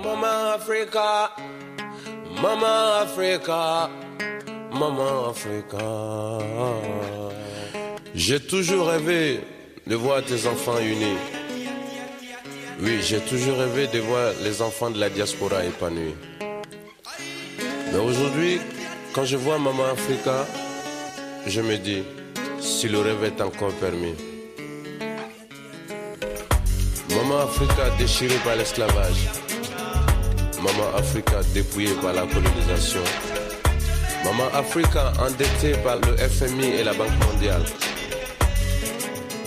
Maman Africa, Maman Africa, Maman Africa. J'ai toujours rêvé de voir tes enfants unis. Oui, j'ai toujours rêvé de voir les enfants de la diaspora épanouis. Mais aujourd'hui, quand je vois Maman Africa, je me dis, si le rêve est encore permis. Maman Africa déchirée par l'esclavage. Maman Africa dépouillée par la colonisation. Maman Africa endettée par le FMI et la Banque mondiale.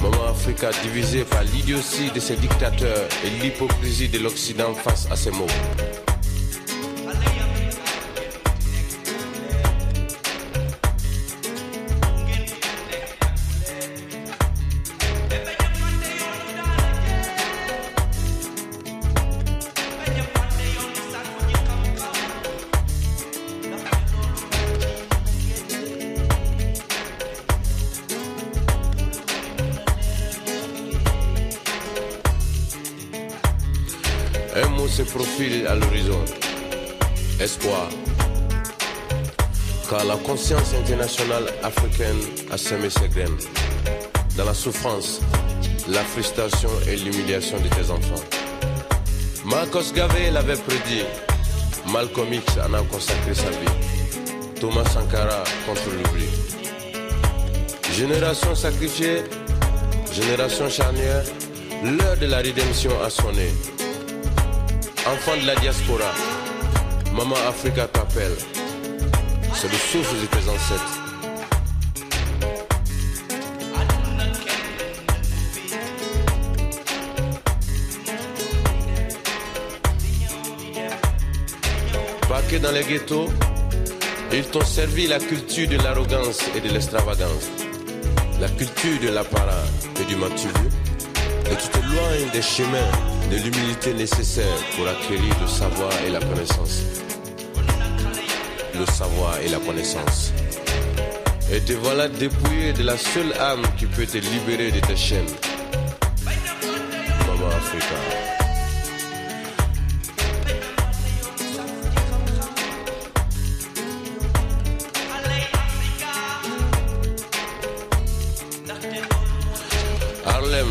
Maman Africa divisée par l'idiotie de ses dictateurs et l'hypocrisie de l'Occident face à ses maux. Un mot se profile à l'horizon. Espoir. Car la conscience internationale africaine a semé ses graines. Dans la souffrance, la frustration et l'humiliation de tes enfants. Marcos Garvey l'avait prédit. Malcolm X en a consacré sa vie. Thomas Sankara contre l'oubli. Génération sacrifiée, génération charnière, l'heure de la rédemption a sonné. Enfant de la diaspora, Maman Africa t'appelle. C'est le souffle de tes ancêtres. Parqués dans les ghettos, ils t'ont servi la culture de l'arrogance et de l'extravagance, la culture de l'apparat et du matu, et tu t'éloignes des chemins de l'humilité nécessaire pour acquérir le savoir et la connaissance. Le savoir et la connaissance. Et te voilà dépouillé de la seule âme qui peut te libérer de tes chaînes. Maman Africa. Harlem,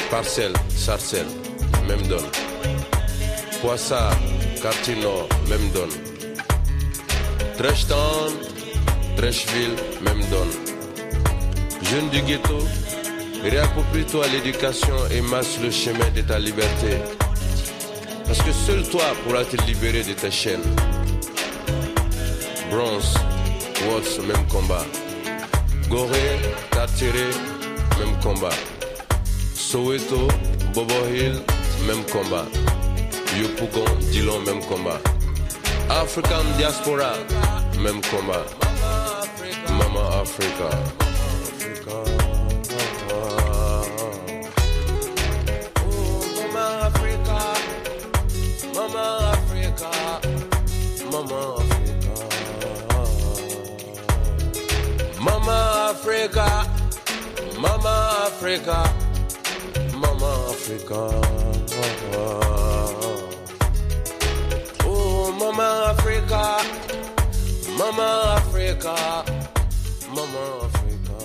Parcelles, Sarcelles, même donne. Poissard, Quartier Nord, même donne. Trashtown, Trashville, même donne. Jeune du ghetto, réapproprie-toi l'éducation et marche le chemin de ta liberté. Parce que seul toi pourras te libérer de tes chaînes. Bronx, Watts, même combat. Gorée, Cartier, même combat. Soweto, Bobo Hill, même combat. Yopougon, Dillon, même combat. African Diaspora, même combat. Maman Africa. Maman Africa. Maman Africa. Maman Africa. Maman Africa. Maman Africa. Maman Africa. Oh, Maman Africa. Maman Africa. Maman Africa.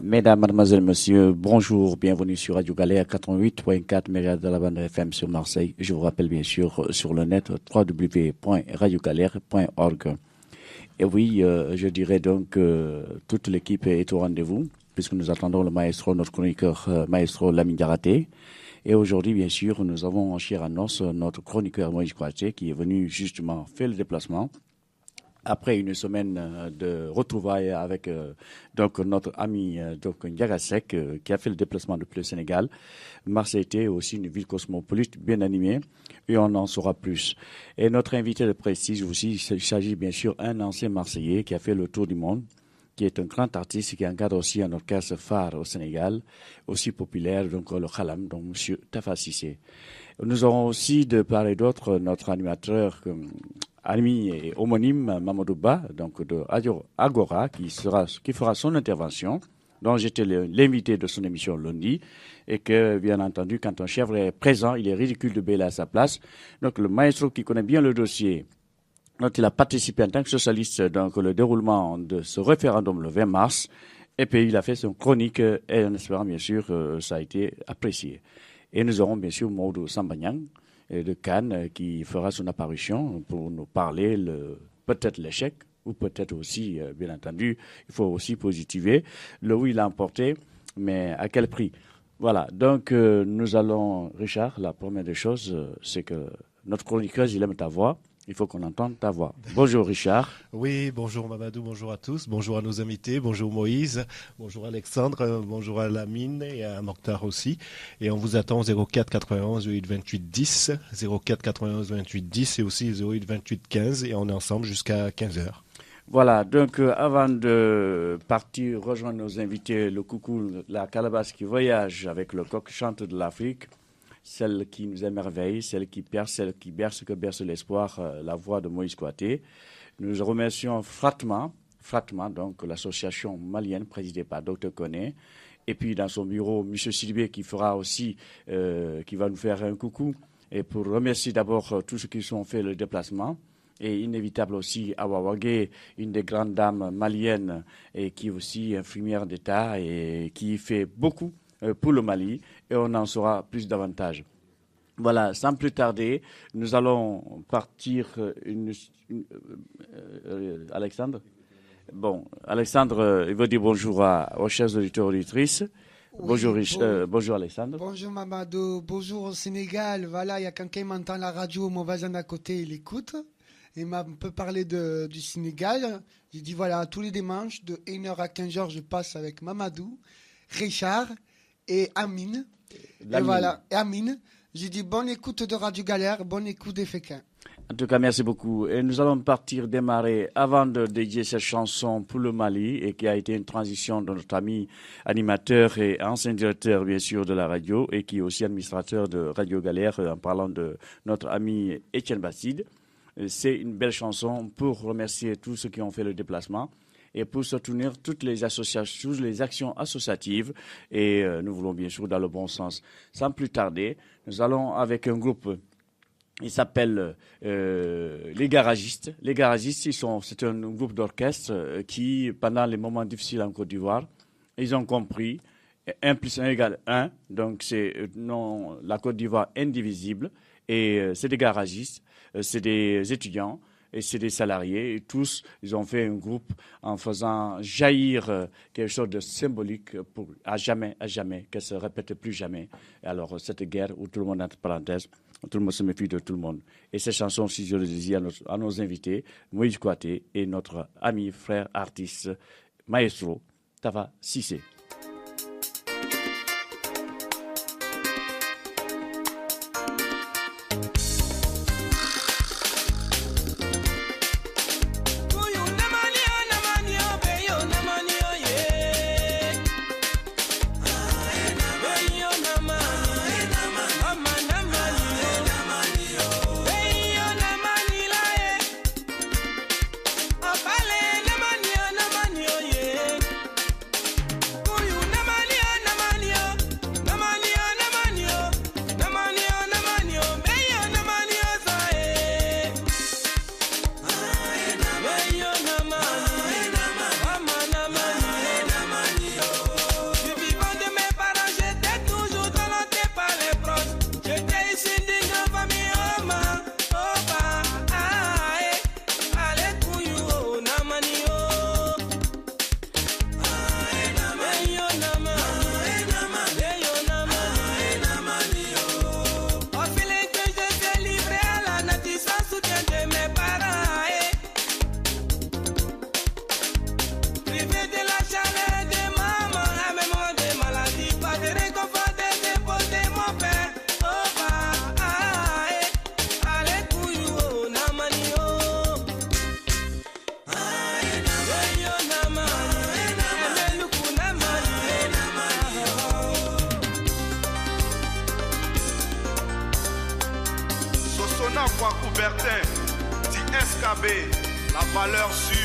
Mesdames, Mademoiselles, Messieurs, bonjour, bienvenue sur Radio Galère 88.4 MHz de la bande FM sur Marseille. Je vous rappelle bien sûr sur le net www.radiogalère.org. Et oui, je dirais donc toute l'équipe est au rendez-vous puisque nous attendons le maestro, notre chroniqueur maestro Lamine Diarraté. Et aujourd'hui, bien sûr, nous avons en chair à os notre chroniqueur Moïse Kouaté qui est venu justement faire le déplacement après une semaine de retrouvailles avec donc notre ami donc Ndiaga Seck qui a fait le déplacement depuis le Sénégal. Marseille était aussi une ville cosmopolite bien animée et on en saura plus. Et notre invité de prestige aussi, il s'agit bien sûr d'un ancien Marseillais qui a fait le tour du monde, qui est un grand artiste qui encadre aussi un orchestre phare au Sénégal, aussi populaire, donc le Khalam, donc M. Tafa Cissé. Nous aurons aussi de part et d'autre notre animateur ami et homonyme Mamadou Ba, donc de Radio Agora, qui fera son intervention dont j'étais l'invité de son émission lundi, et que, bien entendu, quand un chèvre est présent, il est ridicule de bêler à sa place. Donc, le maestro qui connaît bien le dossier, dont il a participé en tant que socialiste dans le déroulement de ce référendum le 20 mars, et puis il a fait son chronique, et en espérant, bien sûr, ça a été apprécié. Et nous aurons, bien sûr, Maodo Sambanyang, de Cannes, qui fera son apparition pour nous parler peut-être l'échec, ou peut-être aussi, bien entendu, il faut aussi positiver. Le oui, il a emporté, mais à quel prix? Voilà, donc nous allons, Richard, la première des choses, c'est que notre chroniqueuse, il aime ta voix. Il faut qu'on entende ta voix. Bonjour Richard. Oui, bonjour Mamadou, bonjour à tous, bonjour à nos invités, bonjour Moïse, bonjour Alexandre, bonjour à Lamine et à Mokhtar aussi. Et on vous attend au 04 91 08 28 10, 04 91 28 10 et aussi 08 28 15 et on est ensemble jusqu'à 15h. Voilà, donc avant de partir rejoindre nos invités, le coucou, la calebasse qui voyage avec le coq chante de l'Afrique, celle qui nous émerveille, celle qui berce que berce l'espoir, la voix de Moïse Kouyaté. Nous remercions fratement donc l'association malienne présidée par Dr Koné, et puis dans son bureau, M. Sidibé qui fera aussi, qui va nous faire un coucou, et pour remercier d'abord tous ceux qui ont fait le déplacement. Et inévitable aussi Awa Wagé, une des grandes dames maliennes et qui est aussi infirmière d'État et qui fait beaucoup pour le Mali, et on en saura plus davantage. Voilà, sans plus tarder, nous allons partir. Alexandre? Bon, Alexandre, il veut dire bonjour aux chers auditeurs et auditrices. Oui, bonjour Alexandre. Bonjour Mamadou, bonjour au Sénégal. Voilà, il y a quelqu'un qui m'entend la radio, mon voisin d'à côté, il écoute. Il m'a un peu parlé du Sénégal. J'ai dit voilà, tous les dimanches, de 1h à 15h, je passe avec Mamadou, Richard et Amine. Et voilà, et Amine. J'ai dit bonne écoute de Radio Galère, bonne écoute des Féquins. En tout cas, merci beaucoup. Et nous allons démarrer avant de dédier cette chanson pour le Mali, et qui a été une transition de notre ami animateur et ancien directeur, bien sûr, de la radio, et qui est aussi administrateur de Radio Galère, en parlant de notre ami Étienne Bastide. C'est une belle chanson pour remercier tous ceux qui ont fait le déplacement et pour soutenir toutes les associations, toutes les actions associatives. Et nous voulons bien sûr dans le bon sens. Sans plus tarder, nous allons avec un groupe. Il s'appelle les Garagistes. Les Garagistes, c'est un groupe d'orchestre qui, pendant les moments difficiles en Côte d'Ivoire, ils ont compris 1 + 1 = 1. Donc c'est la Côte d'Ivoire indivisible. Et c'est des garagistes, c'est des étudiants et c'est des salariés. Et tous, ils ont fait un groupe en faisant jaillir quelque chose de symbolique pour à jamais, qu'elle ne se répète plus jamais. Et alors, cette guerre où tout le monde, entre parenthèses, tout le monde se méfie de tout le monde. Et cette chanson, si je le disais à nos invités, Moïse Kouyaté et notre ami, frère, artiste, maestro, Tafa Cissé. Coubertin, dit SKB, la valeur sûre.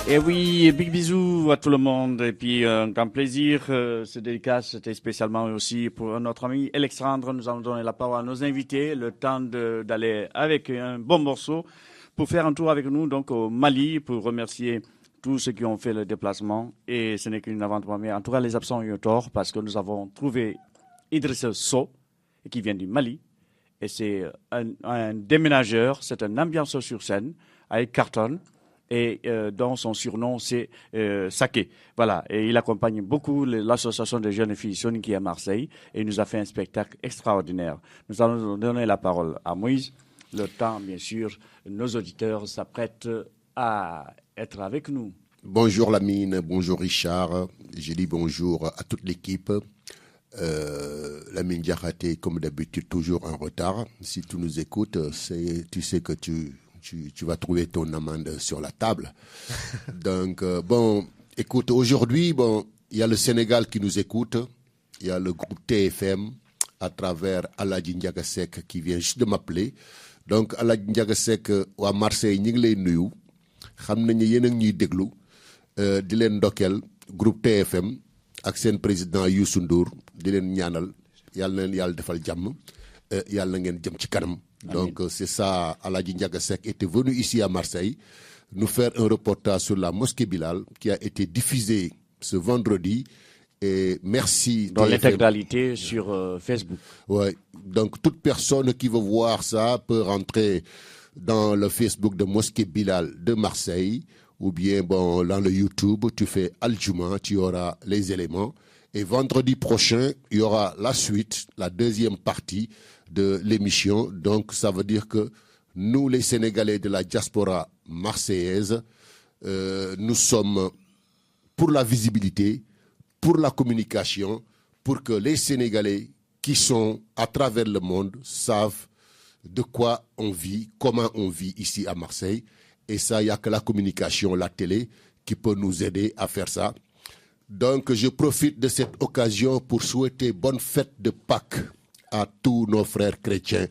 Et oui, big bisous à tout le monde. Et puis, un grand plaisir. Ce dédicace, c'était spécialement aussi pour notre ami Alexandre. Nous allons donner la parole à nos invités. Le temps d'aller avec un bon morceau pour faire un tour avec nous donc au Mali, pour remercier tous ceux qui ont fait le déplacement. Et ce n'est qu'une aventure. Mais en tout cas, les absents ont eu tort parce que nous avons trouvé Idrissa Sow, qui vient du Mali. Et c'est un déménageur, c'est un ambianceur sur scène avec carton. Et dont son surnom, c'est Saké. Voilà, et il accompagne beaucoup l'association des jeunes filles Soniki à Marseille, et il nous a fait un spectacle extraordinaire. Nous allons donner la parole à Moïse. Le temps, bien sûr, nos auditeurs s'apprêtent à être avec nous. Bonjour Lamine, bonjour Richard, je dis bonjour à toute l'équipe. Lamine Diakhaté, comme d'habitude, toujours en retard. Si tu nous écoutes, tu sais que tu vas trouver ton amende sur la table. Donc, bon, écoute, aujourd'hui, bon, il y a le Sénégal qui nous écoute. Il y a le groupe TFM à travers Aladji Ndiaga Seck qui vient juste de m'appeler. Donc, Aladji Ndiaga Seck à Marseille, ñu ngi lay nuyu. Xam nañu yéen a ngi ñuy déglu di leen ndokkeel groupe TFM ak seen président Youssou Ndour di leen ñaanal yàlla na leen yàlla defal jàmm yàlla na ngeen jëm ci kanam. Donc, c'est ça, Aladji Ndiaga Seck était venu ici à Marseille nous faire un reportage sur la mosquée Bilal qui a été diffusé ce vendredi. Et merci. Dans l'intégralité sur Facebook. Ouais. Donc, toute personne qui veut voir ça peut rentrer dans le Facebook de Mosquée Bilal de Marseille ou bien bon, dans le YouTube, tu fais Al-Juma, tu auras les éléments. Et vendredi prochain, il y aura la suite, la deuxième partie de l'émission. Donc, ça veut dire que nous, les Sénégalais de la diaspora marseillaise, nous sommes pour la visibilité, pour la communication, pour que les Sénégalais qui sont à travers le monde savent de quoi on vit, comment on vit ici à Marseille. Et ça, il n'y a que la communication, la télé, qui peut nous aider à faire ça. Donc, je profite de cette occasion pour souhaiter bonne fête de Pâques à tous nos frères chrétiens,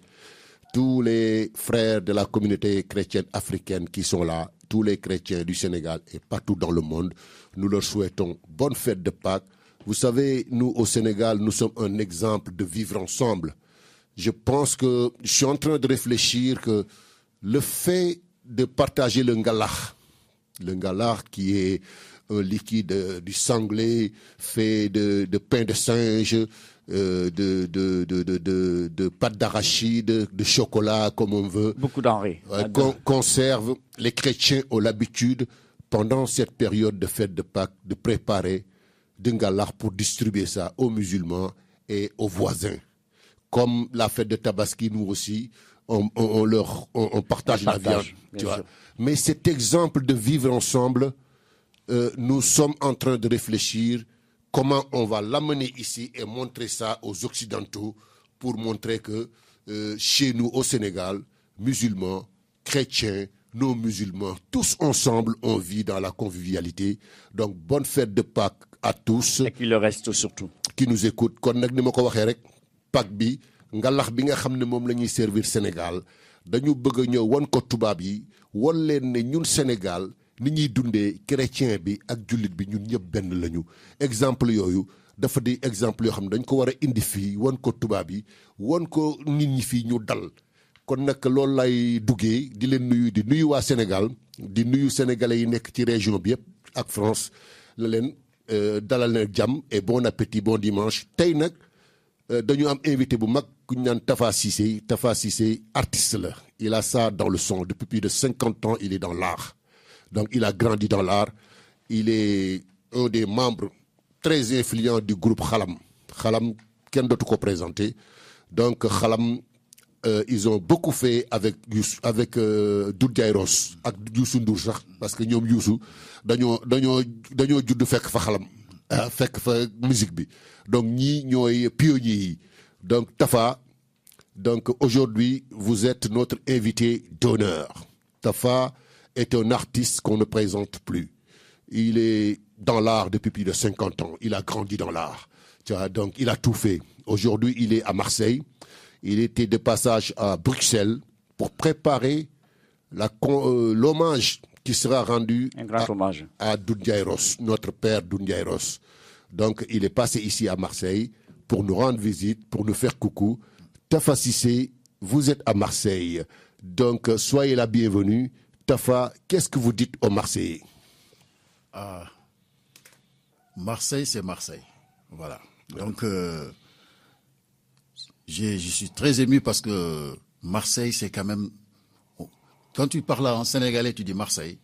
tous les frères de la communauté chrétienne africaine qui sont là, tous les chrétiens du Sénégal et partout dans le monde. Nous leur souhaitons bonne fête de Pâques. Vous savez, nous, au Sénégal, nous sommes un exemple de vivre ensemble. Je pense que je suis en train de réfléchir que le fait de partager le ngalar qui est un liquide du sanglé fait de pain de singe, de pâte d'arachide, de chocolat, comme on veut. Beaucoup denrées. Conserve. Les chrétiens ont l'habitude, pendant cette période de fête de Pâques, de préparer du ngalar pour distribuer ça aux musulmans et aux voisins. Comme la fête de Tabaski, nous aussi, on partage la viande. Tu vois. Mais cet exemple de vivre ensemble, nous sommes en train de réfléchir comment on va l'amener ici et montrer ça aux Occidentaux pour montrer que chez nous au Sénégal, musulmans, chrétiens, non musulmans, tous ensemble, on vit dans la convivialité. Donc, bonne fête de Pâques à tous. Et qui le reste surtout. Qui nous écoutent. Kon nak ni mako waxé rek Pâques bi ngalax bi nga xamné mom lañuy servir Sénégal dañu bëgg ñëw won ko tubaab yi won leen ne ñun Sénégal ni ñuy dundee chrétien bi ak jullit bi ñun ñëpp benn lañu exemple yooyu dafa di exemple yoo xam ne dañ ko war a indi fii won ko tubaab yi won ko nit ñi fii ñu dal kon nag loolu lay duggee di leen nuyu di nuyu waa Sénégal di nuyu sénégalais yi nekk ci région bi yëpp ak France la leen dalal na jàmm et bon appétit bon dimanche tey nag dañu am invité bu mag ku ñu naan Tafa Cissé artiste la il a ça dans le sang depuis plus de 50 ans il est dans l'art donc il a grandi dans l'art il est un des membres très influents du groupe Xalam kenn dootu ko présenté donc Xalam ils ont beaucoup fait avec Doudou Ndiaye Rose ak Youssou Ndour sax parce que ñoom Youssou dañoo judd fekk fa Xalam fekk fa musique bi donc ñii ñooy pionniers yi donc Tafa donc aujourd'hui vous êtes notre invité d'honneur. Tafa est un artiste qu'on ne présente plus. Il est dans l'art depuis plus de 50 ans. Il a grandi dans l'art. Tu vois, donc il a tout fait. Aujourd'hui, il est à Marseille. Il était de passage à Bruxelles pour préparer l'hommage qui sera rendu à Doudou Ndiaye Rose, notre père Doudou Ndiaye Rose. Donc il est passé ici à Marseille pour nous rendre visite, pour nous faire coucou. Tafa Cissé, vous êtes à Marseille. Donc soyez la bienvenue. Tafa, qu'est-ce que vous dites aux Marseillais? Marseille, c'est Marseille. Voilà. Donc, je suis très ému parce que Marseille, c'est quand même... Quand tu parles en sénégalais, tu dis Marseille,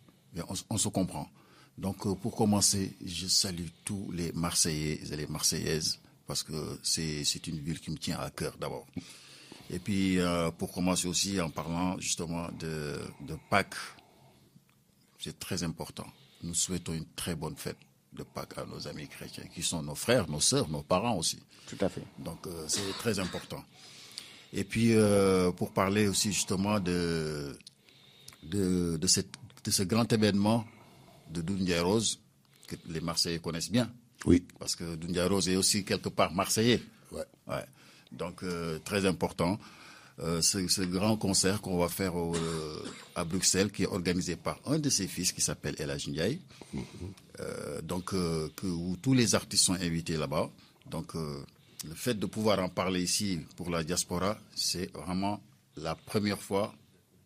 on se comprend. Donc, pour commencer, je salue tous les Marseillais et les Marseillaises parce que c'est une ville qui me tient à cœur d'abord. Et puis, pour commencer aussi en parlant justement de Pâques, c'est très important. Nous souhaitons une très bonne fête de Pâques à nos amis chrétiens, qui sont nos frères, nos sœurs, nos parents aussi. Tout à fait. Donc, c'est très important. Et puis, pour parler aussi justement de ce grand événement de Doudou Ndiaye Rose, que les Marseillais connaissent bien. Oui. Parce que Doudou Ndiaye Rose est aussi quelque part Marseillais. Ouais. Ouais. Donc, très important. Ce grand concert qu'on va faire à Bruxelles, qui est organisé par un de ses fils qui s'appelle El Hadji Ndiaye. Donc, où tous les artistes sont invités là-bas. Donc, le fait de pouvoir en parler ici pour la diaspora, c'est vraiment la première fois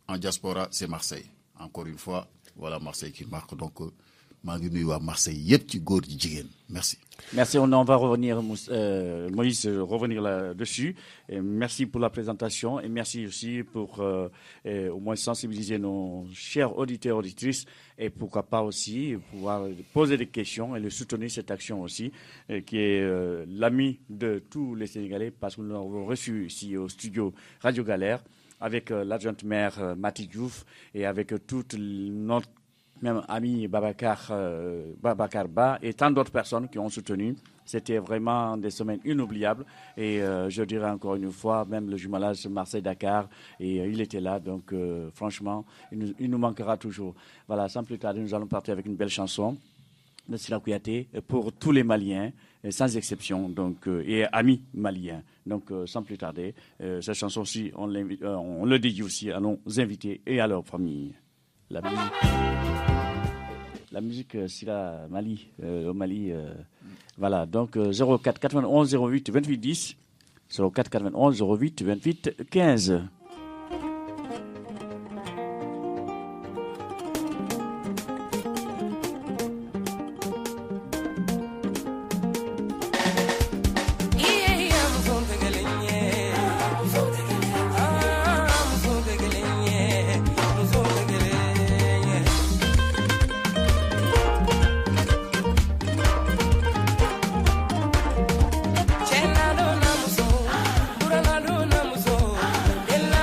en diaspora, c'est Marseille. Encore une fois, voilà Marseille qui marque. Donc, Marseille, merci. Merci, on va revenir, Moïse, revenir là-dessus. Merci pour la présentation et merci aussi pour au moins sensibiliser nos chers auditeurs, auditrices et pourquoi pas aussi pouvoir poser des questions et le soutenir cette action aussi, qui est l'ami de tous les Sénégalais parce que nous l'avons reçu ici au studio Radio Galère avec l'adjointe maire Mati Diouf et avec toute notre même ami Babacar Ba et tant d'autres personnes qui ont soutenu. C'était vraiment des semaines inoubliables et je dirais encore une fois, même le jumelage Marseille-Dakar, et il était là, donc franchement, il nous manquera toujours. Voilà, sans plus tarder, nous allons partir avec une belle chanson de Sila Kouyaté pour tous les Maliens, sans exception, donc, et amis maliens. Donc, sans plus tarder, cette chanson-ci, on le dédie aussi à nos invités et à leur famille. La musique, c'est la Mali, au Mali. Voilà, donc 04 91 08 28 10, 04 91 08 28 15. Ella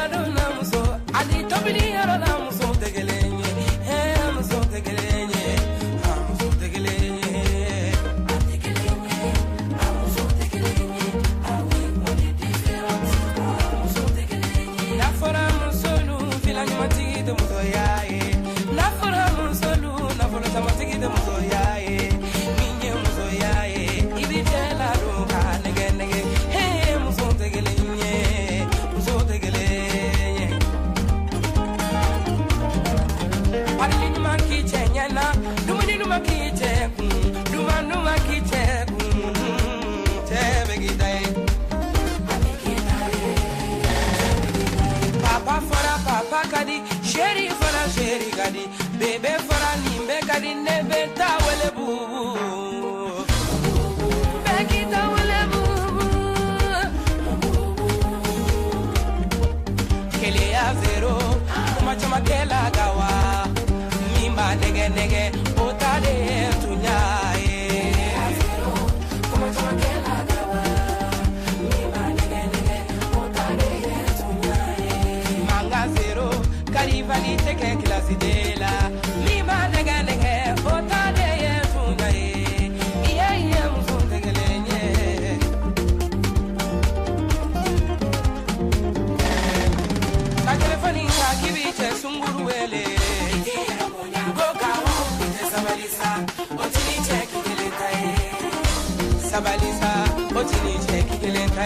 sabalisa otini cheki kelenta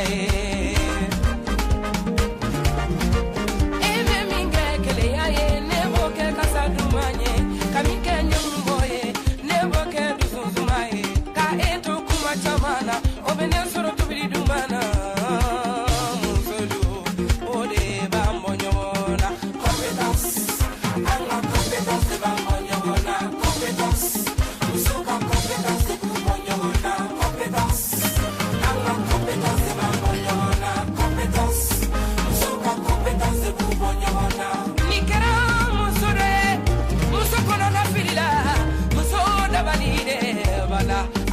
eve minge kele ya nebo ke kasadumanye kamike nyumboye nebo ke dusuzumaye ka eto kuma chamana obene soro tubiri dumana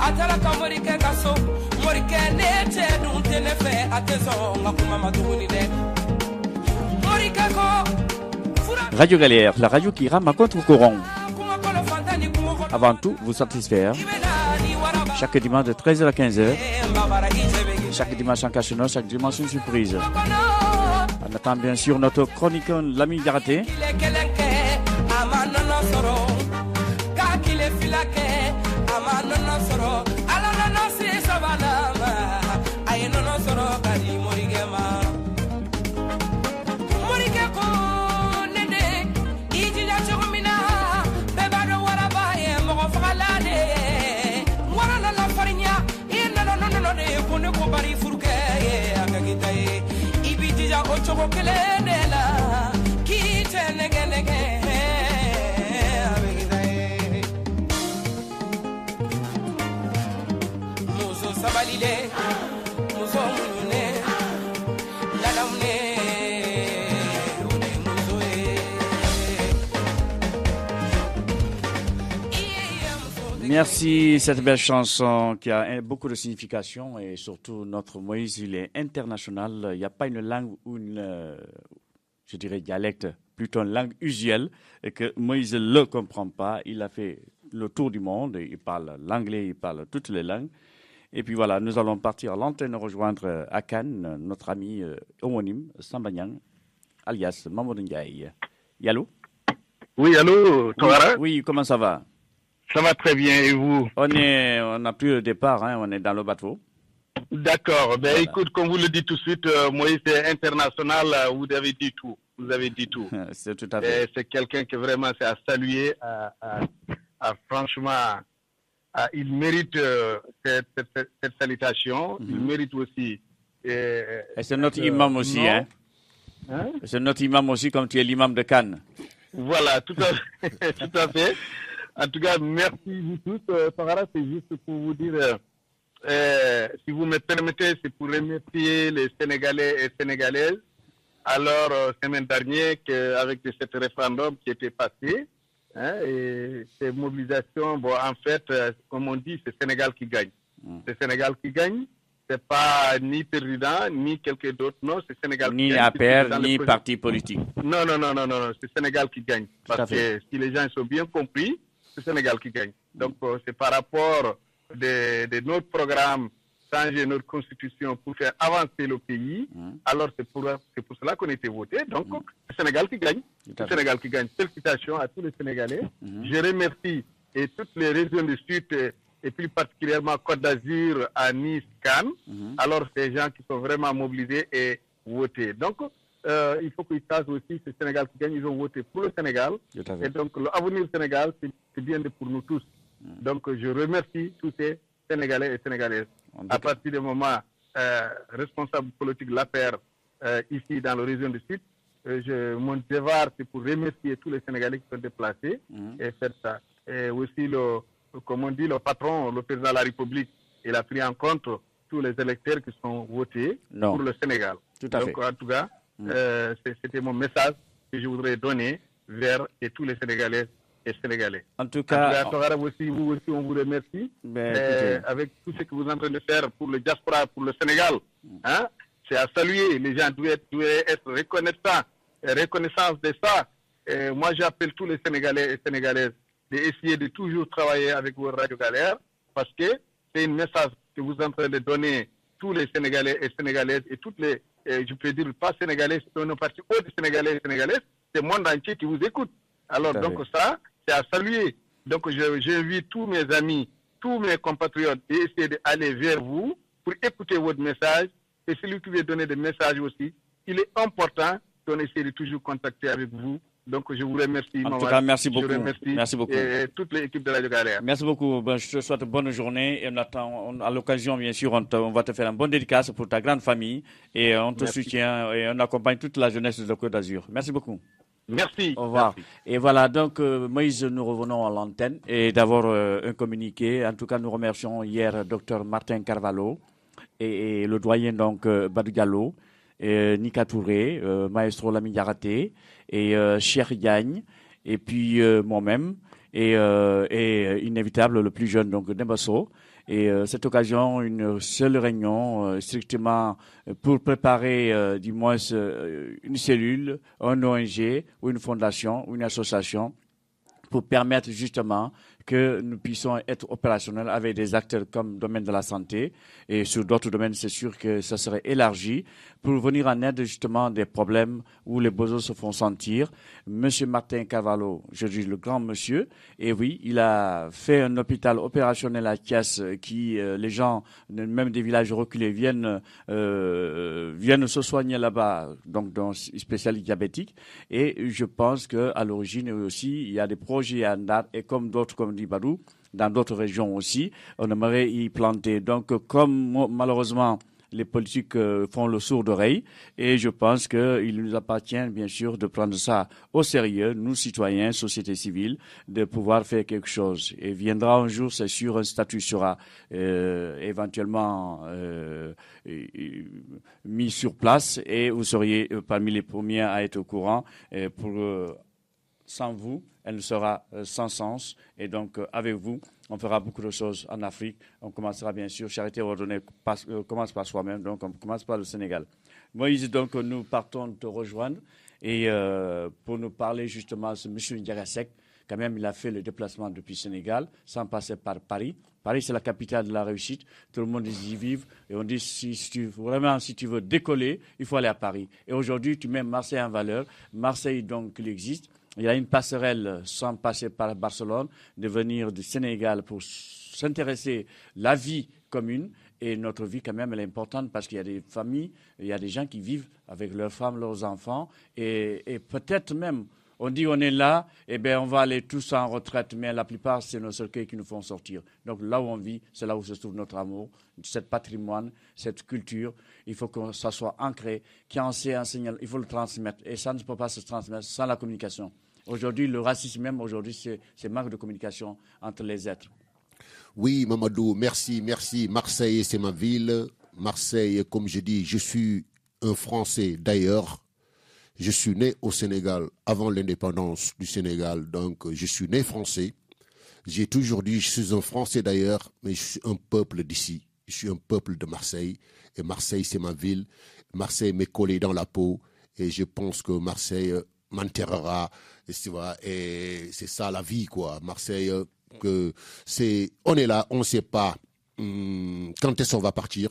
atala kamorike kaso morike nete dunte nefe atezo ngakuma maduni de morike ko Radio Galère, la radio qui rame à contre-courant. Avant tout, vous satisfaire. Chaque dimanche de 13h à 15h. Chaque dimanche en cacheno, chaque dimanche une surprise. On attend bien sûr notre chroniqueur l'ami Garaté. Merci, cette belle chanson qui a beaucoup de signification et surtout notre Moïse, il est international. Il n'y a pas une langue ou je dirais dialecte, plutôt une langue usuelle et que Moïse ne le comprend pas. Il a fait le tour du monde, il parle l'anglais, il parle toutes les langues. Et puis voilà, nous allons partir à l'antenne rejoindre à Cannes notre ami homonyme Sambanyang, alias Mamadou Ndiaye. Allô? Oui, allô, Tongara? Oui, comment ça va? Ça va très bien, et vous? On n'a plus le départ, hein, on est dans le bateau. D'accord. Ben, voilà. Écoute, comme vous le dites tout de suite, Moïse est international, vous avez dit tout. Vous avez dit tout. C'est tout à fait. C'est quelqu'un qui vraiment c'est à saluer, franchement, il mérite cette salutation. Il mérite aussi. Et c'est notre imam aussi, hein? C'est notre imam aussi, comme tu es l'imam de Cannes. Voilà, tout à fait. Tout à fait. En tout cas, merci vous tous. Tongara, c'est juste pour vous dire, si vous me permettez, c'est pour remercier les Sénégalais et Sénégalaises. Alors, semaine dernière, avec cet référendum qui était passé, et ces mobilisations, bon, en fait, comme on dit, c'est Sénégal qui gagne. C'est Sénégal qui gagne. C'est pas ni président, ni quelqu'un d'autre. Non, c'est Sénégal ni qui gagne. Ni APR, ni parti politique. Non. C'est Sénégal qui gagne. Parce que si les gens sont bien compris, c'est Sénégal qui gagne. Donc, c'est par rapport de notre programme, changer notre constitution pour faire avancer le pays. Alors, c'est pour cela qu'on a été voté. Donc, c'est Sénégal qui gagne. C'est Sénégal qui gagne. Félicitations à tous les Sénégalais. Je remercie et toutes les régions du Sud, et plus particulièrement Côte d'Azur, à Nice, Cannes. Alors, ces gens qui sont vraiment mobilisés et votés. Donc, il faut qu'ils sachent aussi que c'est le Sénégal qui gagne. Ils ont voté pour le Sénégal. Et donc, l'avenir du Sénégal, c'est bien pour nous tous. Donc, je remercie tous ces Sénégalais et Sénégalaises. À partir du moment responsable politique de l'APR ici dans la région du Sud, mon devoir, c'est pour remercier tous les Sénégalais qui sont déplacés et faire ça. Et aussi, comme on dit, le patron, le président de la République, il a pris en compte tous les électeurs qui sont votés pour le Sénégal. Donc, en tout cas, c'était mon message que je voudrais donner vers tous les Sénégalais et Sénégalais. En tout cas, vous aussi, on vous remercie avec tout ce que vous êtes en train de faire pour le diaspora, pour le Sénégal. Hein? C'est à saluer. Les gens doivent être reconnaissants de ça. Et moi, j'appelle tous les Sénégalais et Sénégalaises d'essayer de toujours travailler avec vos Radio Galère parce que c'est un message que vous êtes en train de donner tous les Sénégalais et Sénégalaises et toutes les, je peux dire pas Sénégalais, c'est une partie haute des Sénégalais et Sénégalaises, c'est le monde entier qui vous écoute. Alors, donc ça, c'est à saluer. Donc, j'invite tous mes amis tous mes compatriotes et essayer d'aller vers vous pour écouter votre message. Et celui qui veut donner des messages aussi, il est important qu'on essaie de toujours contacter avec vous. Donc, je vous remercie. En tout cas, merci beaucoup. Je remercie merci beaucoup. toute l'équipe de Radio Galère. Merci beaucoup. Ben, je te souhaite une bonne journée. Et à l'occasion, bien sûr, on va te faire une bonne dédicace pour ta grande famille. Et on te soutient et on accompagne toute la jeunesse de Côte d'Azur. Merci beaucoup. Merci. Au revoir. Merci. Et voilà, donc Moïse, nous revenons à l'antenne. Et d'abord, un communiqué. En tout cas, nous remercions hier Dr Martin Carvalho et le doyen donc Badou Diallo, Nika Touré, Maestro Lamine Diaraté, et Cheikh Diagne, et puis moi-même, et inévitable, le plus jeune, donc Dembasso. Et cette occasion, une seule réunion, strictement pour préparer, du moins, une cellule, un ONG, ou une fondation, ou une association, pour permettre justement que nous puissions être opérationnels avec des acteurs comme le domaine de la santé et sur d'autres domaines, c'est sûr que ça serait élargi pour venir en aide justement des problèmes où les besoins se font sentir. Monsieur Martin Carvalho, je dis le grand monsieur, et oui, il a fait un hôpital opérationnel à Thiès qui, les gens, même des villages reculés, viennent se soigner là-bas, donc dans spécialité diabétique. Et je pense qu'à l'origine aussi, il y a des projets à Ndar et comme d'autres, comme dit Badou, dans d'autres régions aussi, on aimerait y planter. Donc, comme malheureusement, les politiques font le sourd d'oreille, et je pense qu'il nous appartient, bien sûr, de prendre ça au sérieux, nous, citoyens, société civile, de pouvoir faire quelque chose. Et viendra un jour, c'est sûr, un statut sera éventuellement mis sur place, et vous seriez parmi les premiers à être au courant sans vous, elle ne sera sans sens. Et donc, avec vous, on fera beaucoup de choses en Afrique. On commencera, bien sûr, Charité ordonnée commence par soi-même, donc on commence par le Sénégal. Moïse, donc, nous partons te rejoindre et pour nous parler justement de ce M. Ndiagasek. Quand même, il a fait le déplacement depuis Sénégal, sans passer par Paris. Paris, c'est la capitale de la réussite. Tout le monde y vit. Et on dit, si tu veux décoller, il faut aller à Paris. Et aujourd'hui, tu mets Marseille en valeur. Marseille, donc, il existe. Il y a une passerelle sans passer par Barcelone, de venir du Sénégal pour s'intéresser à la vie commune. Et notre vie, quand même, elle est importante parce qu'il y a des familles, il y a des gens qui vivent avec leurs femmes, leurs enfants. Et peut-être même, on dit on est là, eh bien on va aller tous en retraite, mais la plupart, c'est nos cercueils qui nous font sortir. Donc là où on vit, c'est là où se trouve notre amour, ce patrimoine, cette culture. Il faut que ça soit ancré, qui en sait enseigner, il faut le transmettre. Et ça ne peut pas se transmettre sans la communication. Aujourd'hui, le racisme même, aujourd'hui, c'est manque de communication entre les êtres. Oui, Mamadou, merci. Marseille, c'est ma ville. Marseille, comme je dis, je suis un Français d'ailleurs. Je suis né au Sénégal avant l'indépendance du Sénégal, donc je suis né français. J'ai toujours dit, je suis un Français d'ailleurs, mais je suis un peuple d'ici. Je suis un peuple de Marseille. Et Marseille, c'est ma ville. Marseille m'est collé dans la peau. Et je pense que Marseille m'enterrera. Et c'est ça la vie, quoi. Marseille, on est là, on ne sait pas quand est-ce qu'on va partir.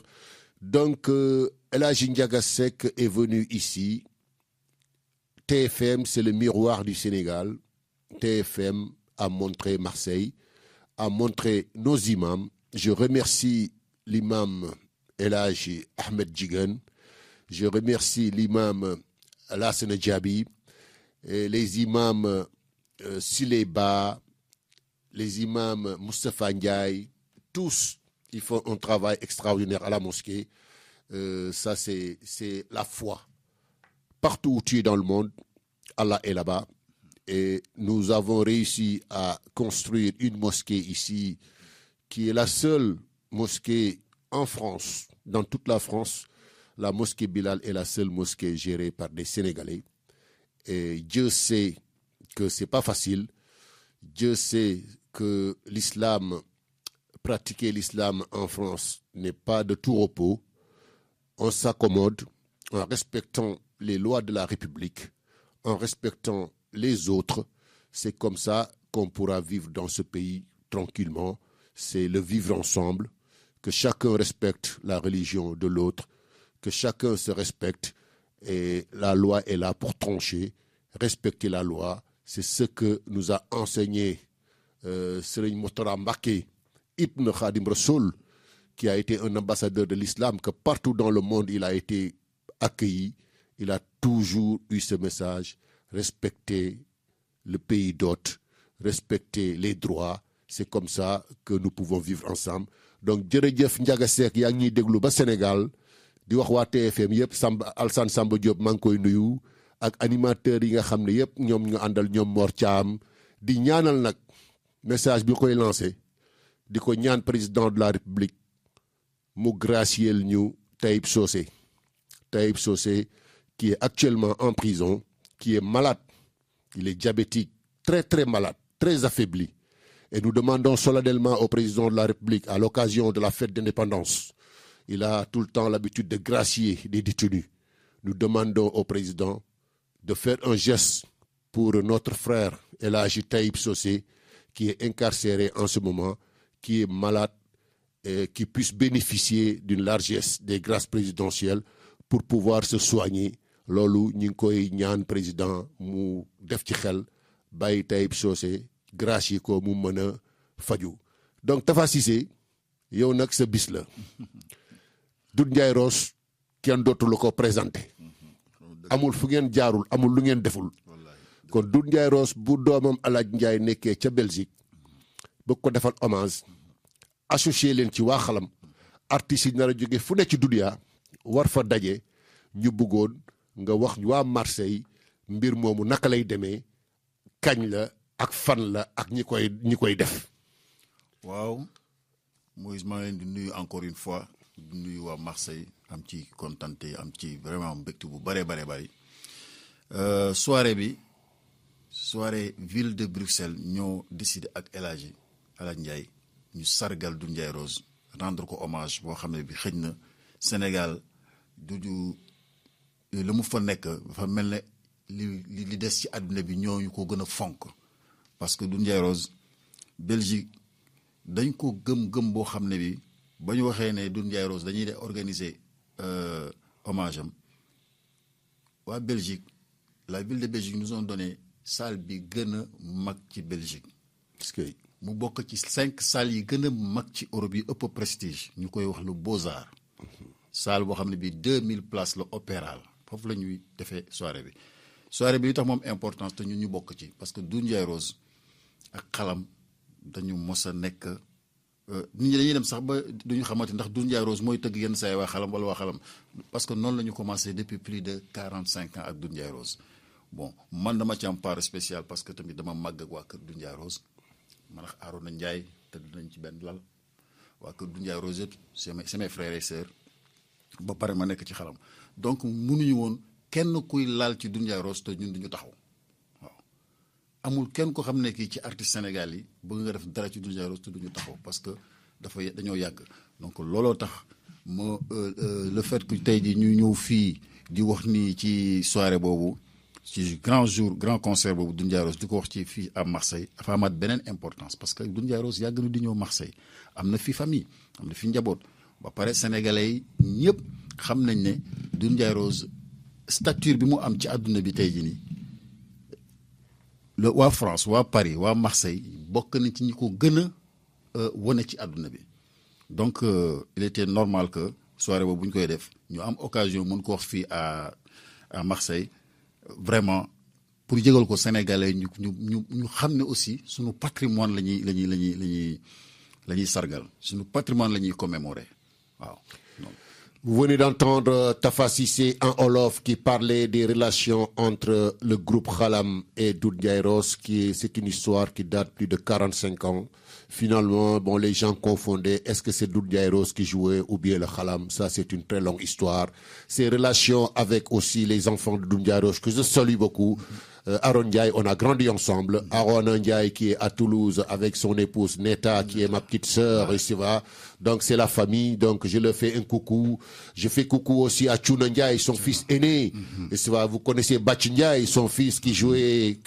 Donc, El Hadji Ndiagasek est venu ici. TFM, c'est le miroir du Sénégal. TFM a montré Marseille, a montré nos imams. Je remercie l'imam El Hadji Ahmed Djigan. Je remercie l'imam Alassane Djabi, et les imams Sileba, les imams Moustapha Ndiaye. Tous, ils font un travail extraordinaire à la mosquée. Ça, c'est la foi. Partout où tu es dans le monde, Allah est là-bas. Et nous avons réussi à construire une mosquée ici qui est la seule mosquée en France, dans toute la France. La mosquée Bilal est la seule mosquée gérée par des Sénégalais. Et Dieu sait que ce n'est pas facile. Dieu sait que pratiquer l'islam en France n'est pas de tout repos. On s'accommode en respectant les lois de la République, en respectant les autres. C'est comme ça qu'on pourra vivre dans ce pays tranquillement. C'est le vivre ensemble, que chacun respecte la religion de l'autre, que chacun se respecte. Et la loi est là pour trancher. Respecter la loi, c'est ce que nous a enseigné Serigne Mourtada Mbacké Ibn Khadim Rassoul, qui a été un ambassadeur de l'islam, que partout dans le monde il a été accueilli, il a toujours eu ce message: respecter le pays d'hôte, respecter les droits. C'est comme ça que nous pouvons vivre ensemble. Donc jërëjëf Ndiaga Seck yaa ngi ñuy déglu ba Sénégal di wax waa TFM yëpp Alsane Samba Diop maa ngi koy nuyu ak animateurs yi nga xam ne yëpp ñoom ñu àndal ñoom Mor Thiam di ñaanal nag message bi koy lancé di ko ñaan président de la République mu gracier ñu Taïb Socé qui est actuellement en prison, qui est malade, il est diabétique, très très malade, très affaibli. Et nous demandons solennellement au président de la République, à l'occasion de la fête d'indépendance, il a tout le temps l'habitude de gracier des détenus. Nous demandons au président de faire un geste pour notre frère El Hadji Taïb Socé, qui est incarcéré en ce moment, qui est malade, et qui puisse bénéficier d'une largesse des grâces présidentielles pour pouvoir se soigner. Loolu ñu ngi koy ñaan président mu def ci xel bàyyi Taïb Socé grâce yi ko mu mën a faju. Donc Tafa Cissé yow nag sa bis la Doudou Ndiaye Rose kenn dootu la ko présenté amul fu ngeen jaarul amul lu ngeen deful kon Doudou Ndiaye Rose bu doomam Alaaji Ndiaye nekkee ca Belgique bëgg ko defal hommage associé leen ci waa Xalam artistes yi nar a jóge fu ne ci dunya war fa daje ñu bëggoon nga wax waa Marseille mbir moomu naka lay demee kañ la ak fan la ak ñi koy def. waaw Moïse maa leen di nuyu encore une fois di nuyu waa Marseille am ci contenté am ci vraiment mbégte bu bare soirée ville de Bruxelles ñoo décidé ak El Hadji Ndiaye ñu sargal Doudou Ndiaye Rose rendre ko hommage boo xam ne bi xëj na Sénégal du la mu fa nekk dafa mel ne li des ci àdduna bi ñooñu ko gën a fonk parce que Doudou Ndiaye Rose Belgique dañ ko gëm boo xam ne bi ba ñu waxee ne Doudou Ndiaye Rose dañuy organiser hommage am waa Belgique la ville de Belgique nous ont donné salle bi gën a mag ci Belgique. est-ce que mu bokk ci 5 salles yi gën a mag ci Europe yi ëpp prestige ñu koy wax le Beaux-Arts salle boo xam ne bi 2000 places la opéra la foofu la ñuy defee soirée bi li tax moom importance te ñun ñu bokk ci parce que Doudou Ndiaye Rose ak Xalam dañu mos a nekk nit ñi dañuy dem sax ba duñu xamante ndax Doudou Ndiaye Rose mooy tëgg yenn saa yi waa Xalam wala waa Xalam parce que noonu la ñu commencé depuis plus de 45 ans ak Doudou Ndiaye Rose bon man dama ci am part spéciale parce que tamit dama màgg ak waa kër Doudou Ndiaye Rose man ak Arona Ndiaye tëdd nañ ci benn lal waa kër Doudou Ndiaye Rose yëpp c'est mes frères et sœurs ba pare ma nekk ci Xalam donc mënuñu woon kenn kuy laal ci Doudou Ndiaye Rose te ñun duñu taxaw waaw amul kenn ko xam ne kii ci artiste Sénégal yi bëgg nga def dara ci Doudou Ndiaye Rose te duñu taxaw parce que dañoo yàgg donc looloo tax ma le fait que tey ji ñu ñëw fii di wax nii ci soirée boobu ci grand concert boobu Doudou Ndiaye Rose di ko wax ci fii à Marseille dafa amaat beneen importance parce que Doudou Ndiaye Rose yàgg na di ñëw Marseille am na fi famille am na fi njaboot ba pare sénégalais yi ñëpp xam nañ ne Doudou Ndiaye Rose stature bi mu am ci àdduna bi tey jii nii waa France waa Paris waa Marseille bokk na ci ñi ko gën a wane ci àdduna bi donc il était normal que soirée boobu bu ñu koy def ñu am occasion mën ko wax fii à Marseille vraiment pour jégal ko sénégalais ñu xam ne aussi suñu patrimoine la ñuy sargal suñu patrimoine la ñuy commémorer waaw. Vous venez d'entendre Tafa Cissé en Wolof qui parlait des relations entre le groupe Xalam et Doudou Ndiaye Rose, c'est une histoire qui date plus de 45 ans. Finalement, bon, les gens confondaient, est-ce que c'est Doudou Ndiaye Rose qui jouait ou bien le Xalam? Ça, c'est une très longue histoire. Ces relations avec aussi les enfants de Doudou Ndiaye Rose, que je salue beaucoup. Aaron Ndiaye, on a grandi ensemble. Aaron Ndiaye qui est à Toulouse avec son épouse Neta, qui est ma petite sœur, ici va. Donc c'est la famille, donc je leur fais un coucou. Je fais coucou aussi à Chouna Ndiaye, son fils aîné. Ici va, vous connaissez Bach Ndiaye, son fils qui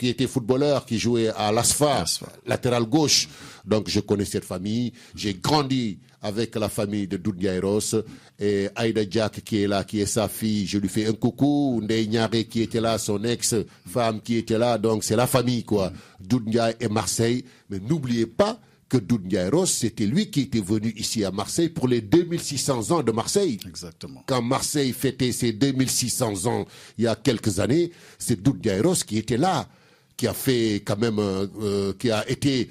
était footballeur, qui jouait à l'ASFA, latéral gauche. Donc je connais cette famille. J'ai grandi avec la famille de Doudou Ndiaye Rose. Et Aïda Diak qui est là, qui est sa fille, je lui fais un coucou. Ndeye Niaré qui était là, son ex-femme qui était là. Donc c'est la famille, quoi. Doudou Ndiaye et Marseille. Mais n'oubliez pas que Doudou Ndiaye Rose, c'était lui qui était venu ici à Marseille pour les 2600 ans de Marseille. Exactement. Quand Marseille fêtait ses 2600 ans il y a quelques années, c'est Doudou Ndiaye Rose qui était là, qui a fait quand même, qui a été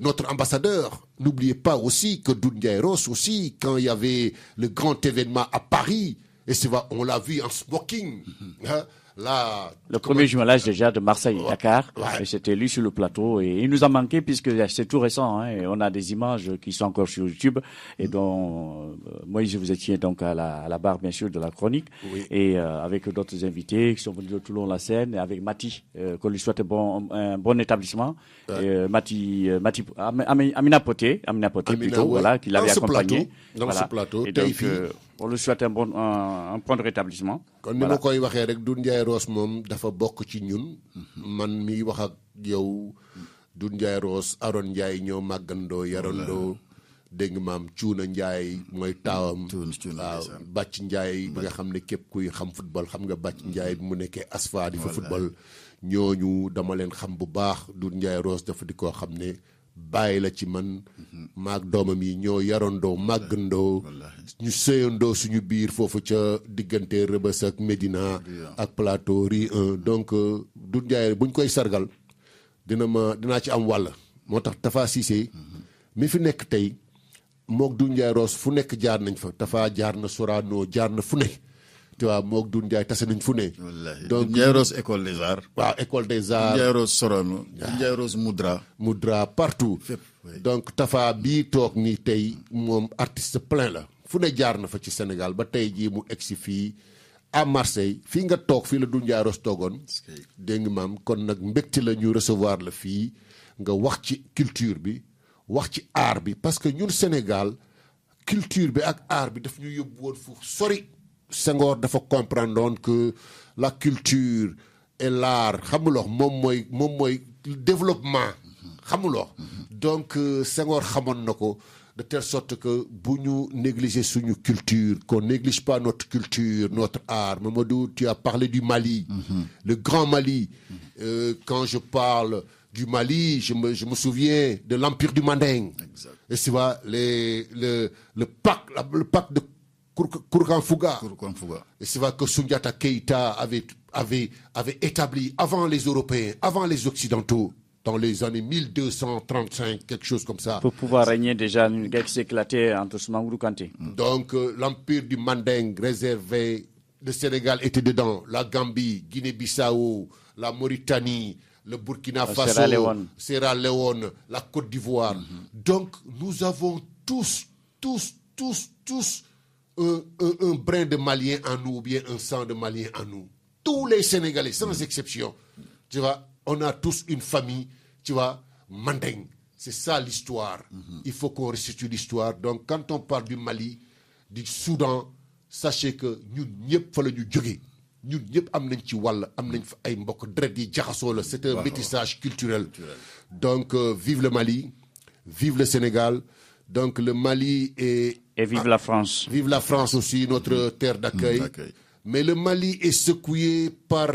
notre ambassadeur. N'oubliez pas aussi que Doudou Ndiaye Rose aussi, quand il y avait le grand événement à Paris, et c'est vrai, on l'a vu en smoking. Hein, là, le premier jumelage déjà de Marseille-Dakar, et c'était lui sur le plateau, et il nous a manqué puisque c'est tout récent, hein, et on a des images qui sont encore sur YouTube, et dont Moïse, vous étiez donc à la barre bien sûr de la chronique, et avec d'autres invités qui sont venus de Toulon la Seine, et avec Mati, qu'on lui souhaite un bon établissement, et Amina Poté plutôt, voilà, qui l'avait accompagné. Dans ce plateau, et donc, on lui souhaite un bon rétablissement. Kon ni ma koy waxee rek Doudou Ndiaye Rose moom dafa bokk ci ñun man mi wax ak yow Doudou Ndiaye Rose Aron Ndiaye ñoo màggandoo yarandoo dégg nga maam Cuuna Ndiaye mooy taawam waaw Bàcc Ndiaye bi nga xam ne képp kuy xam football xam nga Bàcc Ndiaye bi mu nekkee Asfa di fa football ñooñu dama leen xam bu baax Doudou Ndiaye Rose dafa di koo xam ne bàyyi la ci man maag doomam yi ñoo yarandoo màggandoo ñu sëyandoo suñu biir foofu ca diggante Rebeuss ak Médina ak Plateau Rue 1 donc Doudou Ndiaye buñ koy sargal dinaa ci am wàll moo tax Tafa Cissé mi fi nekk tey mook Doudou Ndiaye Rose fu nekk jaar nañ fa Tafa jaar na Sorano jaar na fu ne tu vois mook Doudou Ndiaye tase nañ fu ne. donc Ndiaye Rose école des arts. waaw école des arts. Ndiaye Rose Sorano. Ndiaye Rose Moudra partout. donc Tafa bii toog nii tey moom artiste plein la. fu ne jaar na fa ci Sénégal ba tey jii mu egsi fii à Marseille fii nga toog fii la Doudou Ndiaye Rose toogoon. dégg nga maam kon nag mbégte la ñu recevoir la fii nga wax ci culture bi wax ci art bi parce que ñun Sénégal culture bi ak art bi daf ñu yóbbu woon fu sori. Senghor dafa comprendre que la culture et l'art xamuloo moom mooy développement xamuloo donc Senghor xamoon na ko de telle sorte que bu ñu négliger suñu culture qu'on néglige pas notre culture notre art. Mamadou, tu as parlé du Mali, le grand Mali. Quand je parle du Mali, je me souviens de l'empire du Manding. Exact. Et c'est vrai, le pacte de Kourkan Fouga. Et c'est vrai que Soundiata Keïta avait établi avant les Européens, avant les Occidentaux, dans les années 1235, quelque chose comme ça. Pour pouvoir régner déjà une guerre qui s'éclatait entre Soumaoulou Kanté. Donc l'empire du Manding réservé, le Sénégal était dedans, la Gambie, Guinée-Bissau, la Mauritanie, le Burkina Faso, Sierra Leone, la Côte d'Ivoire. Donc nous avons tous un brin de Malien en nous, ou bien un sang de Malien en nous. Tous les Sénégalais, sans exception. Tu vois, on a tous une famille, tu vois, Manding. C'est ça l'histoire. Il faut qu'on restitue l'histoire. Donc, quand on parle du Mali, du Soudan, sachez que nous ñëpp fa la ñu jógee. Ñun ñëpp am nañ ci wàll, am nañ fa ay mbokk deret yi jaxasoo la. C'est un métissage culturel. Donc, vive le Mali, vive le Sénégal. Donc, le Mali est... Et vive la France. Vive la France aussi, notre terre d'accueil. Mais le Mali est secoué par,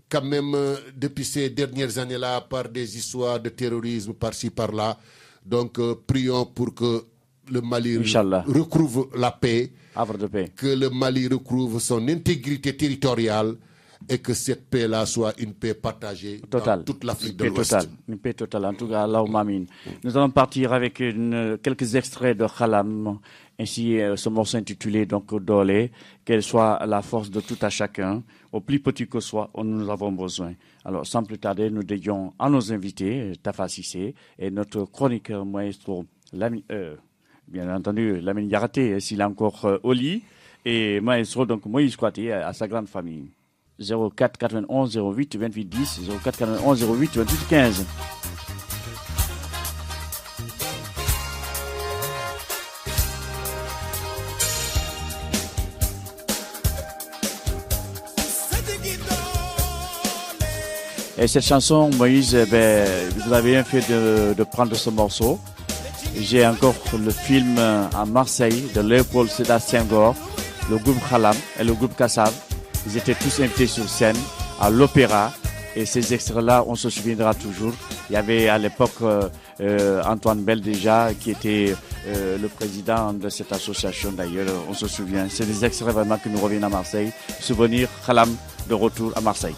quand même, depuis ces dernières années-là, par des histoires de terrorisme par-ci, par-là. Donc, prions pour que le Mali recouvre la paix, havre de paix, que le Mali recouvre son intégrité territoriale et que cette paix-là soit une paix partagée dans toute l'Afrique de l'Ouest. Une paix totale, en tout cas, Allahumma amin. Nous allons partir avec quelques extraits de Khalam. Ainsi, ce morceau intitulé donc Dolé, qu'elle soit la force de tout à chacun, au plus petit que soit, nous avons besoin. Alors, sans plus tarder, nous dédions à nos invités, Tafa Cissé, et notre chroniqueur maestro, bien entendu, Lamine Diaraté, s'il est encore au lit, et maestro, donc Moïse Kouati, à sa grande famille. 04 91 08 28 10, 04 91 08 28 15. Et cette chanson, Moïse, vous avez bien fait de prendre ce morceau. J'ai encore le film à Marseille de Léopold Sédar Senghor, le groupe Khalam et le groupe Kassav. Ils étaient tous invités sur scène à l'opéra Et ces extraits-là, on se souviendra toujours. Il y avait à l'époque Antoine Bell déjà, qui était le président de cette association d'ailleurs, on se souvient. C'est des extraits vraiment qui nous reviennent à Marseille. Souvenir Khalam de retour à Marseille.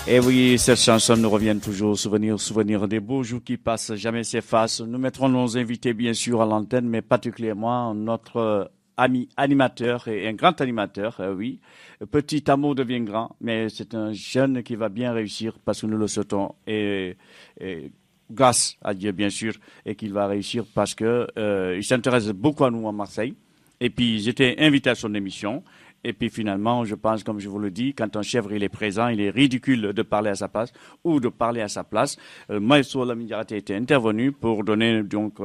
Et oui, cette chanson nous revient toujours, souvenir des beaux jours qui passent, jamais s'effacent. Nous mettrons nos invités bien sûr à l'antenne, mais particulièrement notre ami animateur et un grand animateur, oui. Petit amour devient grand, mais c'est un jeune qui va bien réussir parce que nous le souhaitons et grâce à Dieu bien sûr, et qu'il va réussir parce que il s'intéresse beaucoup à nous à Marseille. Et puis j'étais invité à son émission. Et puis finalement, je pense, comme je vous le dis, quand un chèvre il est présent, il est ridicule de parler à sa place ou de parler à sa place. Maestro Lamine Diarraté était intervenu pour donner donc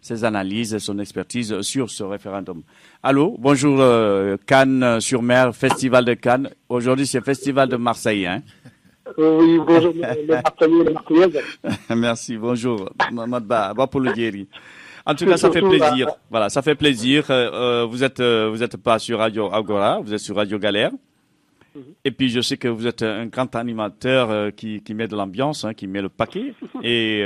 ses analyses, son expertise sur ce référendum. Allô, bonjour Cannes-sur-Mer, Festival de Cannes. Aujourd'hui, c'est Festival de Marseille, hein? Oui, bonjour, les Marseillais, les Marseillaises. Merci, bonjour. Madba, pour le Guéry. En tout cas, ça fait plaisir. Voilà, ça fait plaisir. Vous êtes pas sur Radio Agora, vous êtes sur Radio Galère. Et puis, je sais que vous êtes un grand animateur qui met de l'ambiance, hein, qui met le paquet. Et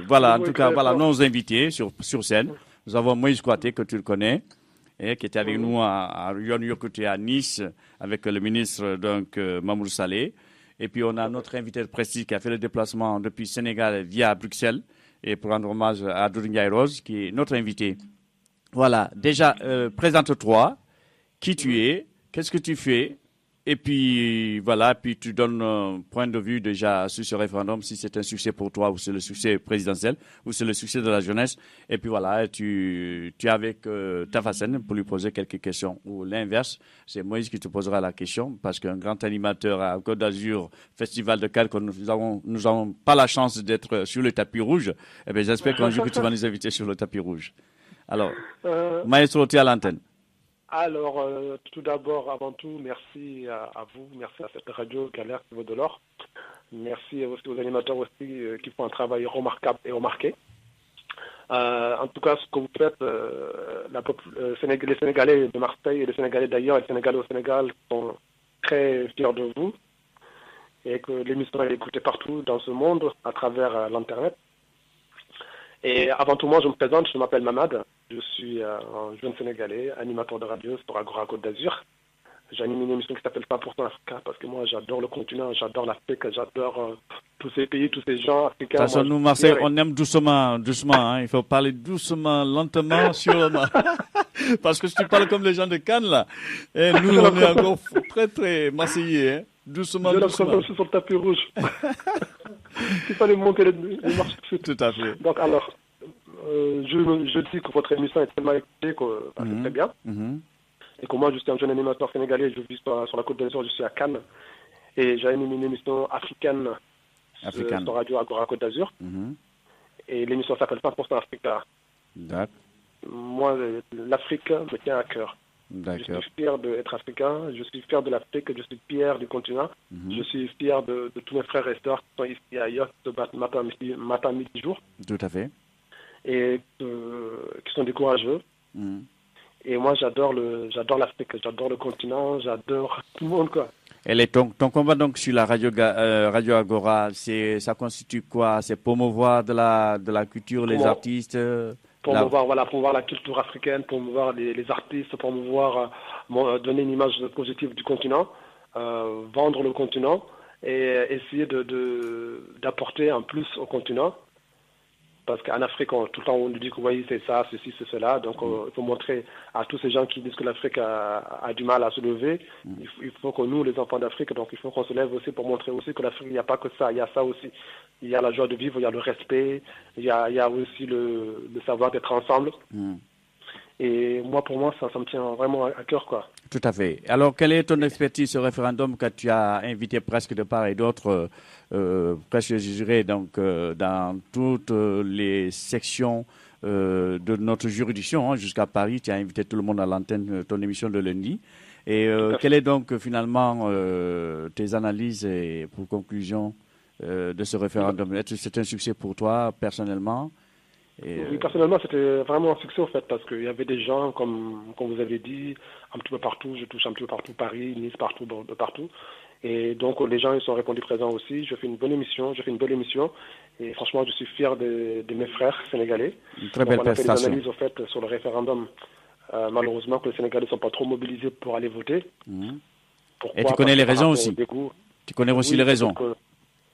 voilà, en tout cas, voilà nos invités sur scène. Nous avons Moïse Kouaté, que tu le connais, et qui était avec nous à Yokoté à Nice, avec le ministre donc Mamour Saleh. Et puis, on a notre invité de prestige qui a fait le déplacement depuis Sénégal via Bruxelles. Et pour rendre hommage à Doudou Rose, qui est notre invité. Voilà, déjà, présente-toi, qui tu es, qu'est-ce que tu fais, et puis voilà, puis tu donnes un point de vue déjà sur ce référendum, si c'est un succès pour toi, ou c'est le succès présidentiel, ou c'est le succès de la jeunesse, et puis voilà, tu es avec Tafasen pour lui poser quelques questions, ou l'inverse, c'est Moïse qui te posera la question, parce qu'un grand animateur à Côte d'Azur, Festival de Cannes, nous n'avons pas la chance d'être sur le tapis rouge, eh bien j'espère qu'un jour que tu vas nous inviter sur le tapis rouge. Alors, Maestro, tu es à l'antenne. Alors, tout d'abord, avant tout, merci à vous, merci à cette radio Galère qui vaut de l'or. Merci aussi aux animateurs aussi qui font un travail remarquable et remarqué. En tout cas, ce que vous faites, les Sénégalais de Marseille et les Sénégalais d'ailleurs, et les Sénégalais au Sénégal sont très fiers de vous et que l'émission est écoutée partout dans ce monde à travers l'Internet. Et avant tout, moi, je me présente, je m'appelle Mamad. Je suis un jeune Sénégalais, animateur de radio sur Agora Côte d'Azur. J'anime une émission qui s'appelle 100% Africa parce que moi, j'adore le continent, j'adore l'Afrique, j'adore tous ces pays, tous ces gens africains. De toute façon, nous, Marseille, on aime doucement. Hein. Il faut parler doucement, lentement, sûrement. Parce que si tu parles comme les gens de Cannes, là, et nous, on est encore très, très marseillais. Hein. Doucement. Je suis sur le tapis rouge. Il fallait monter les marches. Tout à fait. Donc, alors, je dis que votre émission est tellement écoutée que c'est très bien. Et que moi, je suis un jeune animateur sénégalais, je vis sur la Côte d'Azur, je suis à Cannes. Et j'anime une émission africaine sur Radio Agora Côte d'Azur. Et l'émission s'appelle 100% Africa. D'accord. Moi, l'Afrique me tient à cœur. D'accord. Je suis fier d'être africain, je suis fier de l'Afrique, je suis fier du continent, je suis fier de tous mes frères et sœurs qui sont ici et ailleurs, qui se battent matin, midi, jour. Tout à fait. Et qui sont des courageux. Et moi, j'adore l'Afrique, j'adore le continent, j'adore tout le monde, quoi. Et ton combat donc sur la Radio Agora, ça constitue quoi? C'est promouvoir de la culture, les artistes promouvoir la culture africaine, promouvoir les artistes, donner une image positive du continent, vendre le continent et essayer d'apporter un plus au continent. Parce qu'en Afrique, tout le temps, on nous dit que oui, c'est ça, ceci, c'est cela. Donc, il faut montrer à tous ces gens qui disent que l'Afrique a du mal à se lever. Il faut que nous, les enfants d'Afrique, donc il faut qu'on se lève aussi pour montrer aussi que l'Afrique, il n'y a pas que ça, il y a ça aussi. Il y a la joie de vivre, il y a le respect, il y a aussi le savoir d'être ensemble. Et pour moi, ça me tient vraiment à cœur, quoi. Tout à fait. Alors, quelle est ton expertise ce référendum que tu as invité presque de part et d'autre, presque, je dirais, donc, dans toutes les sections de notre juridiction, hein, jusqu'à Paris, tu as invité tout le monde à l'antenne, ton émission de lundi. Et quelle est donc finalement tes analyses et pour conclusion de ce référendum? Est-ce que c'est un succès pour toi personnellement? Oui, personnellement, c'était vraiment un succès, au fait, parce qu'il y avait des gens, comme vous avez dit, un petit peu partout, je touche un petit peu partout, Paris, Nice, partout. Et donc, les gens, ils sont répondus présents aussi. Je fais une belle émission, et franchement, je suis fier de mes frères sénégalais. Une très belle prestation. On a fait des analyses, au fait, sur le référendum. Malheureusement, que les Sénégalais ne sont pas trop mobilisés pour aller voter. Pourquoi? Et tu connais les raisons aussi. Tu connais aussi les raisons.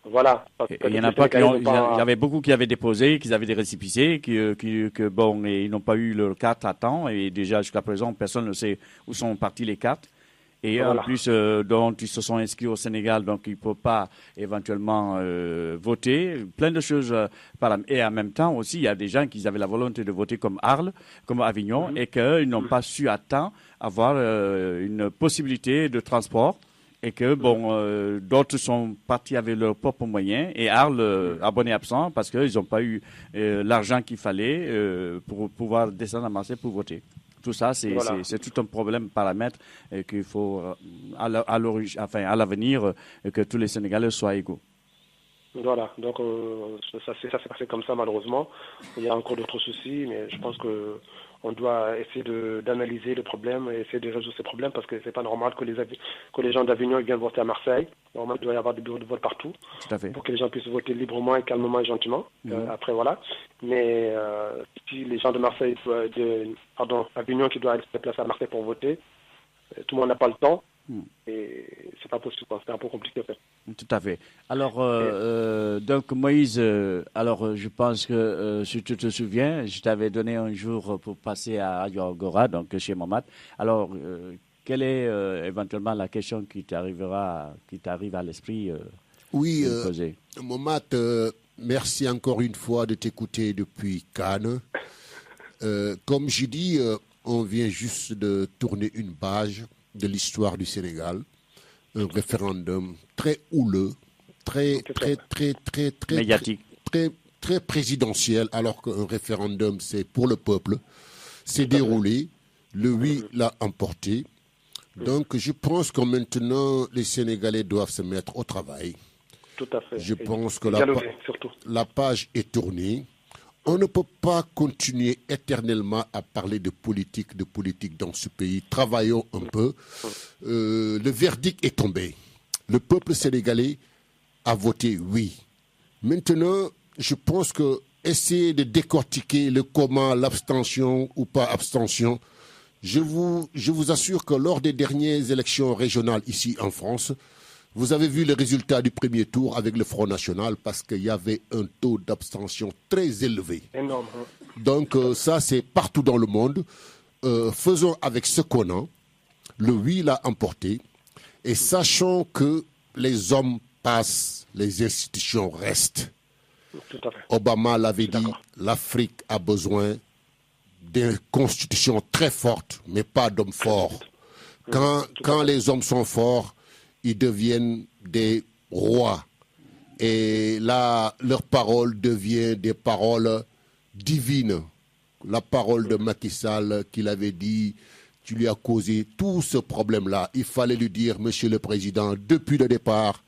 Voilà. Il y en a pas il y avait beaucoup qui avaient déposé, qui avaient des récépissés, et ils n'ont pas eu leur carte à temps. Et déjà, jusqu'à présent, personne ne sait où sont parties les cartes. Et en plus, dont ils se sont inscrits au Sénégal, donc ils ne peuvent pas éventuellement voter. Plein de choses. Et en même temps aussi, il y a des gens qui avaient la volonté de voter comme Arles, comme Avignon, et qu'ils n'ont pas su à temps avoir une possibilité de transport. Et que, d'autres sont partis avec leurs propres moyens et Arles abonné absent parce qu'ils n'ont pas eu l'argent qu'il fallait pour pouvoir descendre à Marseille pour voter. Tout ça, c'est tout un problème paramètre qu'il faut, à l'avenir, que tous les Sénégalais soient égaux. Voilà, donc ça s'est passé comme ça malheureusement. Il y a encore d'autres soucis, mais je pense qu'on doit essayer d'analyser le problème et essayer de résoudre ces problèmes parce que c'est pas normal que les gens d'Avignon viennent voter à Marseille. Normalement, il doit y avoir des bureaux de vote partout. Tout à fait. Pour que les gens puissent voter librement et calmement et gentiment. Après, voilà. Mais si les gens de Marseille, Avignon qui doivent se déplacer à Marseille pour voter, tout le monde n'a pas le temps. Et c'est pas possible, c'est un peu compliqué en fait. Tout à fait. Alors, donc Moïse, je pense que si tu te souviens, je t'avais donné un jour pour passer à Radio Agora, donc chez Mamad. Alors, quelle est éventuellement la question qui t'arrive à l'esprit Oui, de poser? Mamad, merci encore une fois de t'écouter depuis Cannes. Comme je dis, on vient juste de tourner une page de l'histoire du Sénégal, un référendum très houleux, très médiatique, très présidentiel, alors qu'un référendum c'est pour le peuple. C'est déroulé, le oui l'a emporté. Donc je pense que maintenant les Sénégalais doivent se mettre au travail. Tout à fait. Je pense que la page est tournée. On ne peut pas continuer éternellement à parler de politique dans ce pays. Travaillons un peu. Le verdict est tombé. Le peuple sénégalais a voté oui. Maintenant, je pense que essayer de décortiquer le comment, l'abstention ou pas abstention, je vous assure que lors des dernières élections régionales ici en France, vous avez vu les résultats du premier tour avec le Front National parce qu'il y avait un taux d'abstention très élevé. Énorme. Donc ça, c'est partout dans le monde. Faisons avec ce qu'on a. Le oui l'a emporté. Et sachons que les hommes passent, les institutions restent. Tout à fait. Obama l'avait dit, l'Afrique a besoin d'une constitution très forte, mais pas d'hommes forts. Quand les hommes sont forts, ils deviennent des rois. Et là, leur parole devient des paroles divines. La parole de Macky Sall qu'il avait dit, tu lui as causé tout ce problème-là. Il fallait lui dire, Monsieur le Président, depuis le départ,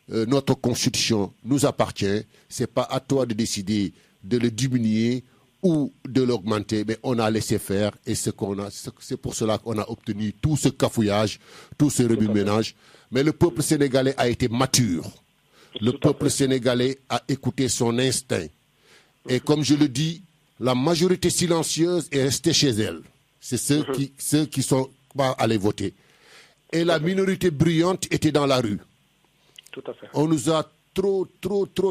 notre constitution nous appartient. Ce n'est pas à toi de décider de le diminuer ou de l'augmenter, mais on a laissé faire. Et c'est pour cela qu'on a obtenu tout ce cafouillage, tout ce remue-ménage. Mais le peuple sénégalais a été mature. Le peuple sénégalais a écouté son instinct. Et comme je le dis, la majorité silencieuse est restée chez elle. C'est ceux qui sont pas allés voter. Et la minorité bruyante était dans la rue. Tout à fait. On nous a trop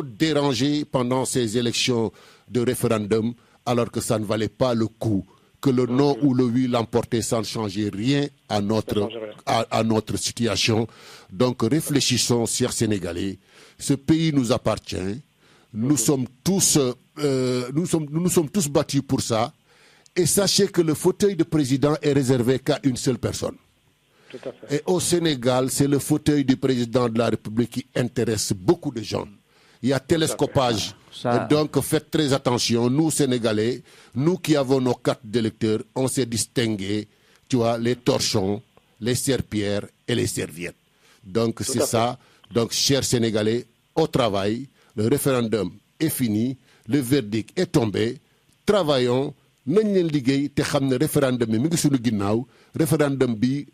dérangés pendant ces élections de référendum, alors que ça ne valait pas le coup. Que le non ou le oui l'emportait, ça ne changeait rien à notre situation. Donc réfléchissons, chers Sénégalais. Ce pays nous appartient. Nous sommes tous battus pour ça. Et sachez que le fauteuil de président est réservé qu'à une seule personne. Tout à fait. Et au Sénégal, c'est le fauteuil du président de la République qui intéresse beaucoup de gens. Il y a télescopage. Donc faites très attention. Nous, Sénégalais, nous qui avons nos cartes d'électeurs, on s'est distingués, tu vois, les torchons, les serpillères et les serviettes. Donc c'est ça. Donc, chers Sénégalais, au travail, le référendum est fini, le verdict est tombé. Travaillons. Nañ leen liggéey te xam ne référendum bi mi ngi suñu ginnaaw référendum bi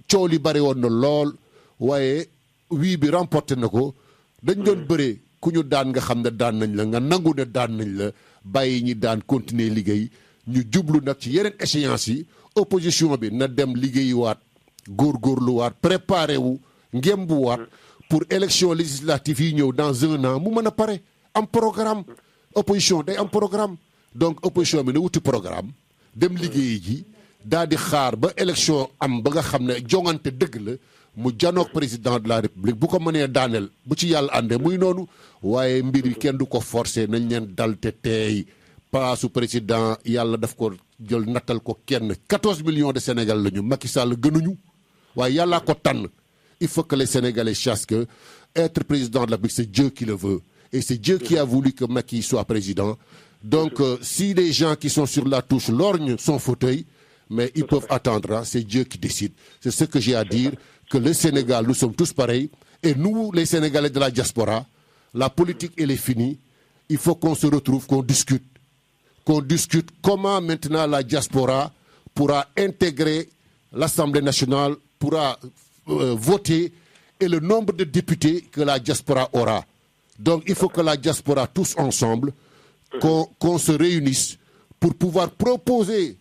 coow li bari woon na lool waaye wii bi remporté na ko dañ doon bëree ku ñu daan nga xam ne daan nañ la nga nangu ne daan nañ la bàyyi ñi daan continuer liggéey ñu jublu nag ci yeneen échéance yi opposition bi na dem liggéeyiwaat góorgóorluwaat préparé wu ngembuwaat pour élection législative yi ñëw dans 1 an mu mën a pare am programme opposition day am programme. Donc opposition bi ne wuti programme dem liggéeyi ji daal di xaar ba élection am ba nga xam ne jongante dëgg la mu janoog président de la république bu ko mënee daaneel bu ci yàlla àndee muy noonu waaye mbir yi kenn du ko forcer nañ leen dal te teey palaasu président yàlla daf ko jël nattal ko kenn 14 millions de Sénégal la ñu Macky Sall gënuñu waaye yàllaa ko tànn. Il faut que les Sénégalais sachent que être président de la République, c'est Dieu qui le veut et c'est Dieu qui a voulu que Macky soit président. Donc, si les gens qui sont sur la touche lorgnent son fauteuil, mais ils peuvent attendre, c'est Dieu qui décide. C'est ce que j'ai à dire, que le Sénégal, nous sommes tous pareils. Et nous, les Sénégalais de la diaspora, la politique, elle est finie. Il faut qu'on se retrouve, qu'on discute comment maintenant la diaspora pourra intégrer l'Assemblée nationale, pourra voter et le nombre de députés que la diaspora aura. Donc, il faut que la diaspora, tous ensemble, qu'on se réunisse pour pouvoir proposer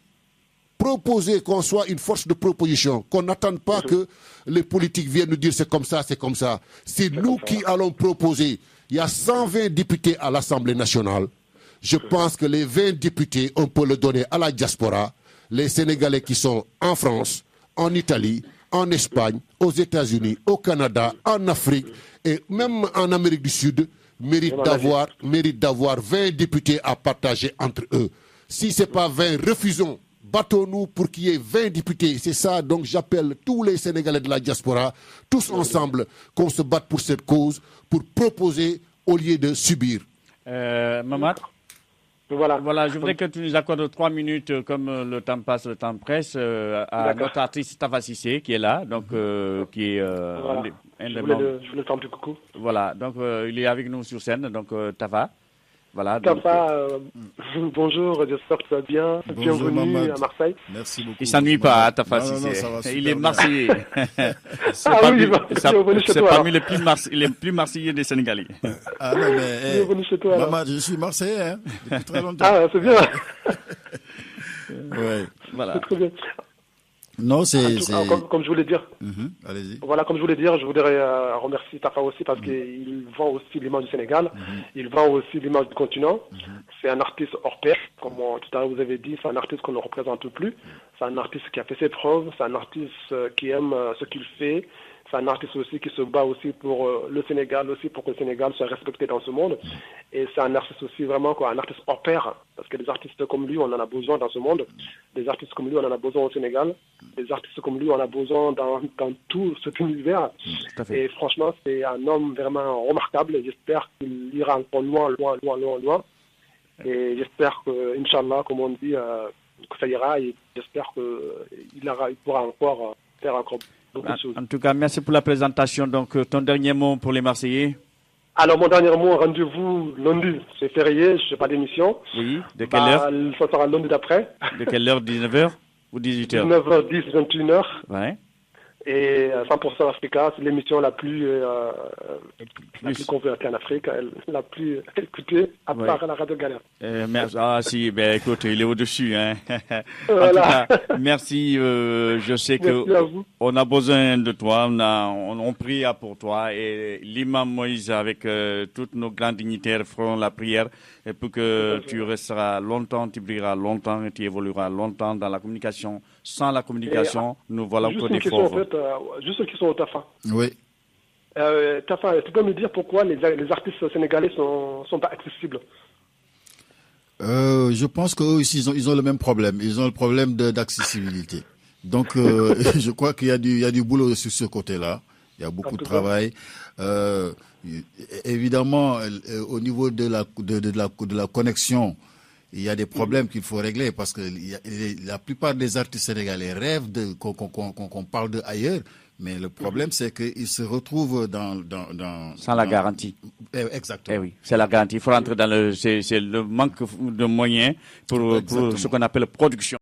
qu'on soit une force de proposition, qu'on n'attende pas que les politiques viennent nous dire c'est comme ça, c'est comme ça. C'est nous qui allons proposer. Il y a 120 députés à l'Assemblée nationale. Je pense que les 20 députés, on peut le donner à la diaspora, les Sénégalais qui sont en France, en Italie, en Espagne, aux États-Unis, au Canada, en Afrique et même en Amérique du Sud, mérite d'avoir 20 députés à partager entre eux. Si ce n'est pas 20, refusons. Battons-nous pour qu'il y ait 20 députés. C'est ça, donc j'appelle tous les Sénégalais de la diaspora, tous ensemble, qu'on se batte pour cette cause, pour proposer au lieu de subir. Mamad, voilà, je voudrais que tu nous accordes 3 minutes, comme le temps passe, le temps presse, à notre artiste Tafa Cissé, qui est là, donc qui est je voulais le temps du coucou. Voilà, donc il est avec nous sur scène, donc Tafa. Voilà. Tafa, bonjour, j'espère que tu vas bien. Bonjour, Bienvenue Mamad. à Marseille. Merci beaucoup. Il s'ennuie pas, Tafa Non, non, Cissé. ça va super Il est bien. marseillais. C'est Ah parmi, oui, bienvenue chez c'est toi, parmi les plus marseillais des Sénégalais. Ah non, mais Bienvenue chez toi. alors. Maman, je suis Marseillais hein, depuis très longtemps. Ah, c'est bien. Ouais. Voilà. C'est très bien. Non, c'est. Comme je voulais dire, Allez-y. voilà, comme je voulais dire, je voudrais remercier Tafa aussi parce qu'il vend aussi l'image du Sénégal, il vend aussi l'image du continent. C'est un artiste hors pair, comme tout à l'heure vous avez dit, c'est un artiste qu'on ne représente plus. C'est un artiste qui a fait ses preuves, c'est un artiste qui aime ce qu'il fait. C'est un artiste aussi qui se bat aussi pour le Sénégal, aussi pour que le Sénégal soit respecté dans ce monde. Et c'est un artiste aussi vraiment un artiste hors pair, parce que des artistes comme lui, on en a besoin dans ce monde. Des artistes comme lui, on en a besoin au Sénégal. Des artistes comme lui, on en a besoin dans tout cet univers. Tout à fait. Et franchement, c'est un homme vraiment remarquable. J'espère qu'il ira encore loin, loin, loin, loin, loin. Et j'espère que, Inch'Allah, comme on dit, que ça ira. Et j'espère qu'il pourra encore faire encore beaucoup de choses. En tout cas, merci pour la présentation. Donc, ton dernier mot pour les Marseillais? Alors, mon dernier mot, rendez-vous lundi. C'est férié, je n'ai pas d'émission. Oui, de quelle heure? Ça sera lundi d'après. De quelle heure? 19h ou 18h? 19h10, 21h. Ouais. Et 100% Africa, c'est l'émission la plus convertie en Afrique, la plus écoutée, à part la Radio Galère. Merci. Ah si, ben écoute, il est au-dessus. Hein. Voilà. En tout cas, merci. Je sais que on a besoin de toi. On prie pour toi. Et l'imam Moïse, avec tous nos grands dignitaires, feront la prière pour que tu resteras longtemps, tu brilleras longtemps et tu évolueras longtemps dans la communication. Sans la communication, nous voilà encore des fauves. En fait, juste une question au Tafa. Oui. Tafa, tu peux me dire pourquoi les artistes sénégalais sont pas accessibles? Je pense qu'eux aussi, ils ont le même problème. Ils ont le problème d'accessibilité. Donc, je crois qu'il y a du boulot sur ce côté-là. Il y a beaucoup de travail. Évidemment, au niveau de la connexion, il y a des problèmes qu'il faut régler parce que la plupart des artistes sénégalais rêvent qu'on parle de ailleurs. Mais le problème, c'est qu'ils se retrouvent sans la garantie. Exactement. Eh oui, c'est la garantie. Il faut rentrer c'est le manque de moyens pour ce qu'on appelle production.